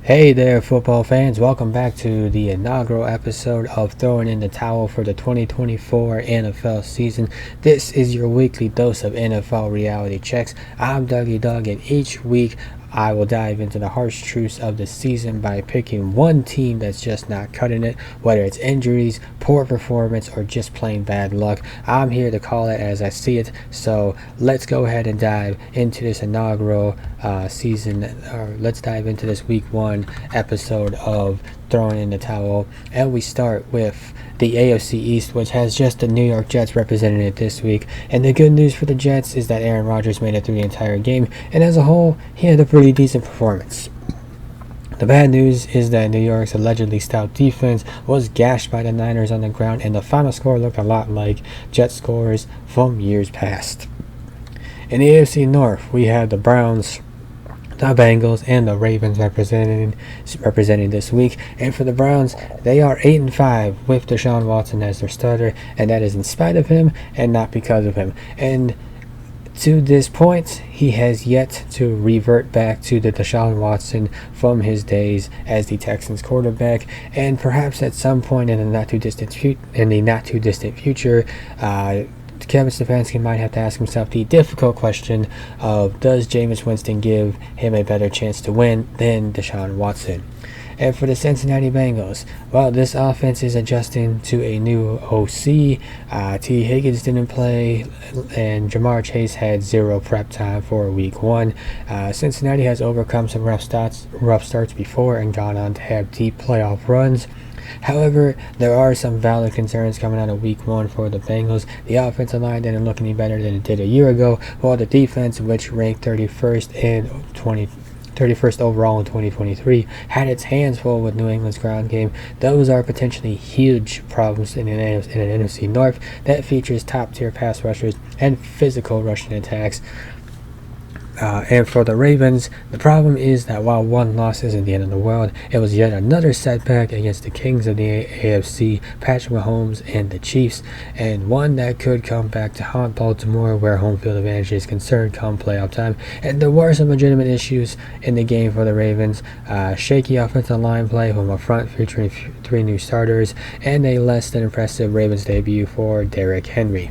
Hey there, football fans. Welcome back to the inaugural episode of Throwing in the Towel for the 2024 NFL season. This is your weekly dose of NFL reality checks. I'm Dougie Doug, and each week I will dive into the harsh truths of the season by picking one team that's just not cutting it, whether it's injuries, poor performance, or just plain bad luck. I'm here to call it as I see it, so let's go ahead and dive into this inaugural season, or let's dive into this week one episode of Throwing in the Towel. And we start with the AFC East, which has just the New York Jets represented this week. And the good news for the Jets is that Aaron Rodgers made it through the entire game, and as a whole, he had a pretty decent performance. The bad news is that New York's allegedly stout defense was gashed by the Niners on the ground, and the final score looked a lot like Jet scores from years past. In the AFC North, we had the Browns, the Bengals, and the Ravens representing this week. And for the Browns, they are 8-5 with Deshaun Watson as their starter, and that is in spite of him and not because of him. And to this point, he has yet to revert back to the Deshaun Watson from his days as the Texans quarterback. And perhaps at some point in the not too distant future, Kevin Stefanski might have to ask himself the difficult question of, does Jameis Winston give him a better chance to win than Deshaun Watson? And for the Cincinnati Bengals, well, this offense is adjusting to a new OC. T. Higgins didn't play, and Jamar Chase had zero prep time for week one. Cincinnati has overcome some rough starts before and gone on to have deep playoff runs. However, there are some valid concerns coming out of week one for the Bengals. The offensive line didn't look any better than it did a year ago, while the defense, which ranked 31st overall in 2023, had its hands full with New England's ground game. Those are potentially huge problems in an NFC North that features top-tier pass rushers and physical rushing attacks. And for the Ravens, the problem is that while one loss isn't the end of the world, it was yet another setback against the kings of the AFC, Patrick Mahomes and the Chiefs, and one that could come back to haunt Baltimore where home field advantage is concerned come playoff time. And there were some legitimate issues in the game for the Ravens. Shaky offensive line play from a front featuring three new starters, and a less than impressive Ravens debut for Derrick Henry.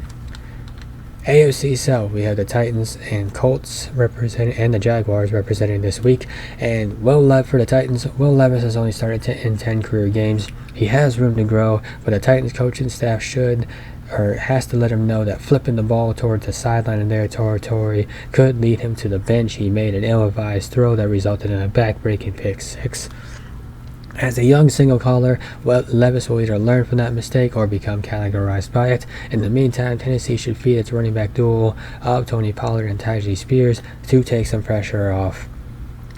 AFC South, we have the Titans and Colts representing, and the Jaguars representing this week. And for the Titans, Will Levis has only started in 10 career games. He has room to grow, but the Titans coaching staff has to let him know that flipping the ball towards the sideline in their territory could lead him to the bench. He made an ill-advised throw that resulted in a back-breaking pick six. As a young single caller, Levis will either learn from that mistake or become categorized by it. In the meantime, Tennessee should feed its running back duel of Tony Pollard and Tyjae Spears to take some pressure off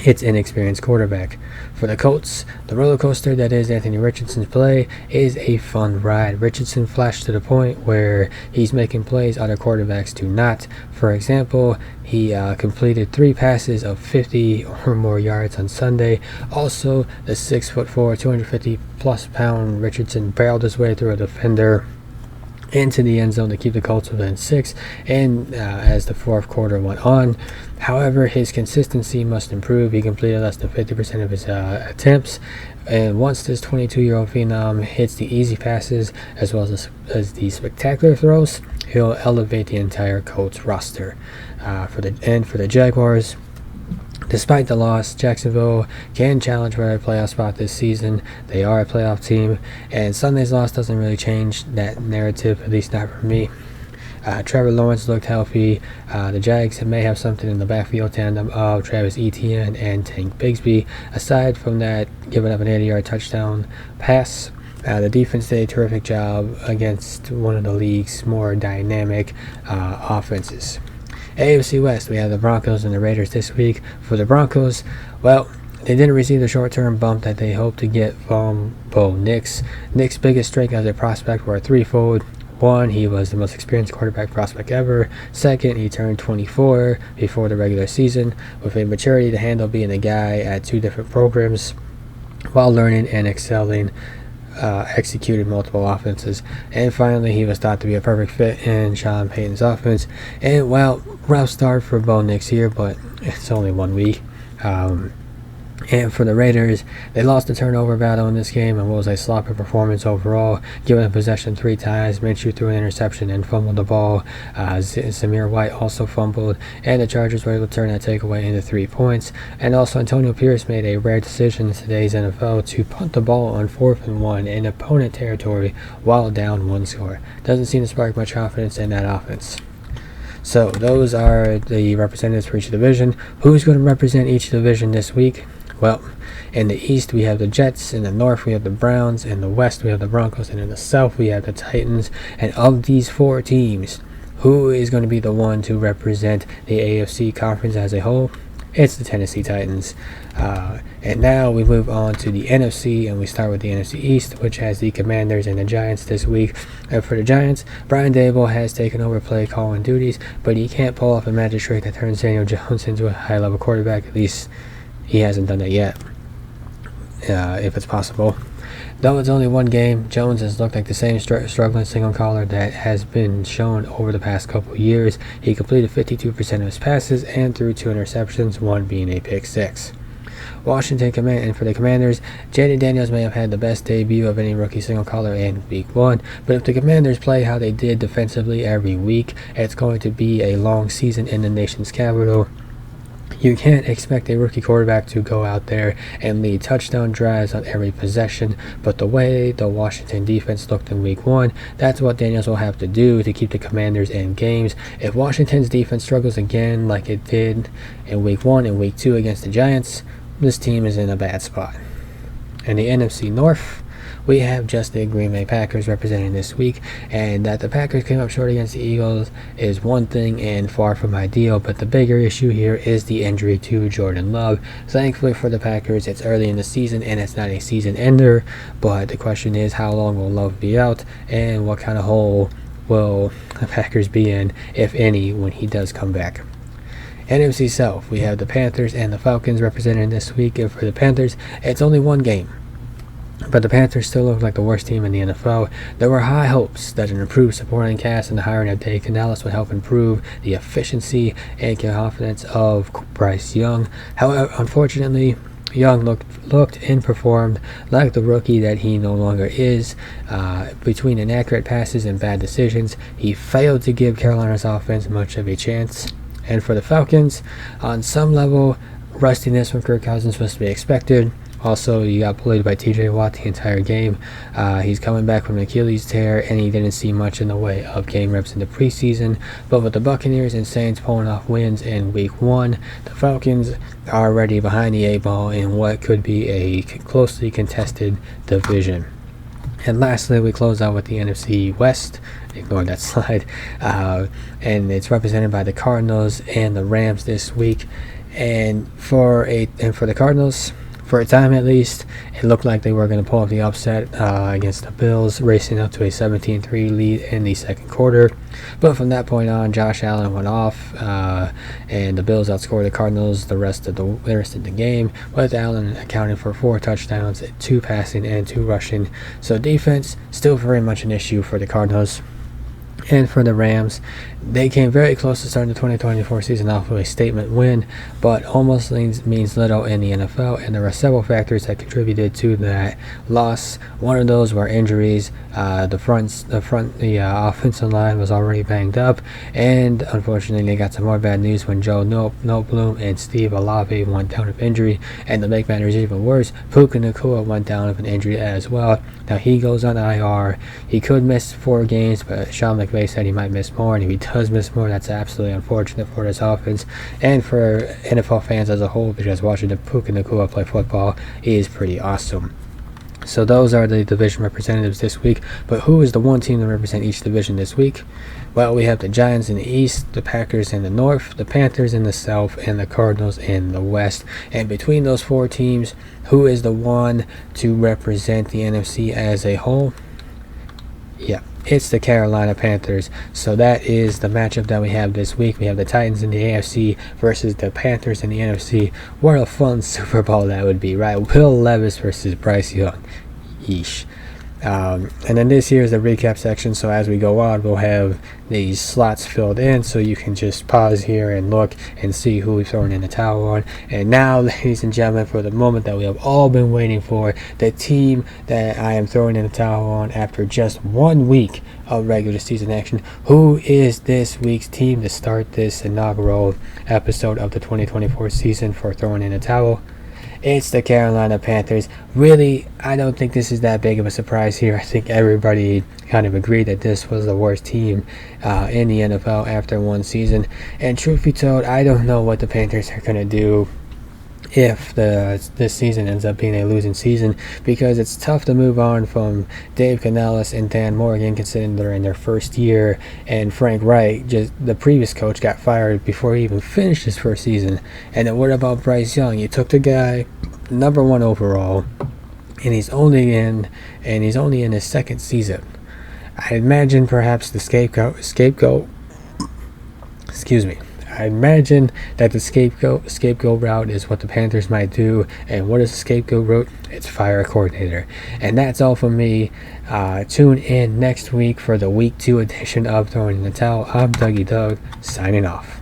its inexperienced quarterback. For the Colts, the roller coaster that is Anthony Richardson's play is a fun ride. Richardson flashed to the point where he's making plays other quarterbacks do not. For example, he completed 3 passes of 50 or more yards on Sunday. Also, the 6'4", 250-plus pound Richardson barreled his way through a defender into the end zone to keep the Colts within 6, and as the fourth quarter went on. However, his consistency must improve. He completed less than 50% of his attempts, and once this 22-year-old phenom hits the easy passes as well as the spectacular throws, he'll elevate the entire Colts roster. For the Jaguars, despite the loss, Jacksonville can challenge for a playoff spot this season. They are a playoff team, and Sunday's loss doesn't really change that narrative, at least not for me. Trevor Lawrence looked healthy. The Jags may have something in the backfield tandem of Travis Etienne and Tank Bigsby. Aside from that, giving up an 80-yard touchdown pass, the defense did a terrific job against one of the league's more dynamic offenses. AFC West, we have the Broncos and the Raiders this week. For the Broncos, they didn't receive the short-term bump that they hoped to get from Bo Nix. Nick's biggest strength as a prospect were threefold. 1, he was the most experienced quarterback prospect ever. 2nd, he turned 24 before the regular season, with a maturity to handle being a guy at 2 different programs while learning and excelling. Executed multiple offenses. And finally, he was thought to be a perfect fit in Sean Payton's offense. And rough start for Bo Nix here, but it's only 1 week. And for the Raiders, they lost the turnover battle in this game and was a sloppy performance overall, giving possession 3 times. Minshew threw an interception and fumbled the ball. Zamir White also fumbled, and the Chargers were able to turn that takeaway into 3 points. And also, Antonio Pierce made a rare decision in today's NFL to punt the ball on 4th and 1 in opponent territory while down 1 score. Doesn't seem to spark much confidence in that offense. So those are the representatives for each division. Who's going to represent each division this week? Well, in the East, we have the Jets. In the North, we have the Browns. In the West, we have the Broncos. And in the South, we have the Titans. And of these 4 teams, who is going to be the one to represent the AFC conference as a whole? It's the Tennessee Titans. And now we move on to the NFC, and we start with the NFC East, which has the Commanders and the Giants this week. And for the Giants, Brian Daboll has taken over play calling duties, but he can't pull off a magic trick that turns Daniel Jones into a high-level quarterback. At least he hasn't done that yet, if it's possible. Though it's only 1 game, Jones has looked like the same struggling single collar that has been shown over the past couple years. He completed 52% of his passes and threw 2 interceptions, 1 being a pick 6. Washington and for the Commanders, Jaden Daniels may have had the best debut of any rookie single collar in Week 1, but if the Commanders play how they did defensively every week, it's going to be a long season in the nation's capital. You can't expect a rookie quarterback to go out there and lead touchdown drives on every possession, but the way the Washington defense looked in Week 1, that's what Daniels will have to do to keep the Commanders in games. If Washington's defense struggles again like it did in Week 1 and Week 2 against the Giants, this team is in a bad spot. In the NFC North, we have just the Green Bay Packers representing this week, and that the Packers came up short against the Eagles is one thing and far from ideal, but the bigger issue here is the injury to Jordan Love. Thankfully for the Packers, it's early in the season and it's not a season ender, but the question is, how long will Love be out, and what kind of hole will the Packers be in, if any, when he does come back? NFC South, we have the Panthers and the Falcons representing this week, and for the Panthers, it's only 1 game. But the Panthers still look like the worst team in the NFL. There were high hopes that an improved supporting cast and the hiring of Dave Canales would help improve the efficiency and confidence of Bryce Young. However, unfortunately, Young looked and performed like the rookie that he no longer is. Between inaccurate passes and bad decisions, he failed to give Carolina's offense much of a chance. And for the Falcons, on some level, rustiness from Kirk Cousins was to be expected. Also, you got bullied by TJ Watt the entire game. He's coming back from an Achilles tear, and he didn't see much in the way of game reps in the preseason. But with the Buccaneers and Saints pulling off wins in Week 1, the Falcons are already behind the 8-ball in what could be a closely contested division. And lastly, we close out with the NFC West. Ignore that slide. And it's represented by the Cardinals and the Rams this week. And for the Cardinals, for a time at least, it looked like they were going to pull off the upset against the Bills, racing up to a 17-3 lead in the second quarter. But from that point on, Josh Allen went off, and the Bills outscored the Cardinals the rest of the game, with Allen accounting for 4 touchdowns, 2 passing and 2 rushing. So defense still very much an issue for the Cardinals. And for the Rams, they came very close to starting the 2024 season off with a statement win, but almost means little in the NFL, and there are several factors that contributed to that loss. One of those were injuries. The offensive line was already banged up, and unfortunately they got some more bad news when Joe Noteboom and Steve Olave went down with injury, and to make matters even worse, Puka Nacua went down with an injury as well. Now he goes on IR. He could miss 4 games, but Sean McVay said he might miss more, and if he does miss more, that's absolutely unfortunate for this offense and for NFL fans as a whole, because watching the Puka Nacua play football is pretty awesome. So those are the division representatives this week. But who is the one team to represent each division this week? Well, we have the Giants in the East, the Packers in the North, the Panthers in the South, and the Cardinals in the West. And between those 4 teams, who is the one to represent the NFC as a whole? Yeah, it's the Carolina Panthers. So that is the matchup that we have this week. We have the Titans in the AFC versus the Panthers in the NFC. What a fun Super Bowl that would be, right? Will Levis versus Bryce Young. Yeesh. And then this here is the recap section, so as we go on we'll have these slots filled in, so you can just pause here and look and see who we've thrown in the towel on. And now, ladies and gentlemen, for the moment that we have all been waiting for, the team that I am throwing in the towel on after just 1 week of regular season action. Who is this week's team to start this inaugural episode of the 2024 season for throwing in the towel? It's the Carolina Panthers. Really, I don't think this is that big of a surprise here. I think everybody kind of agreed that this was the worst team in the NFL after one season. And truth be told, I don't know what the Panthers are going to do if this season ends up being a losing season, because it's tough to move on from Dave Canellis and Dan Morgan considering they're in their first year, and Frank Wright, just the previous coach, got fired before he even finished his first season. And then what about Bryce Young? You took the guy number 1 overall, and he's only in his second season. I imagine perhaps the scapegoat I imagine that the scapegoat route is what the Panthers might do. And what is the scapegoat route? It's fire a coordinator. And that's all from me. Tune in next week for the week 2 edition of Throwing in the Towel. I'm Dougie Doug, signing off.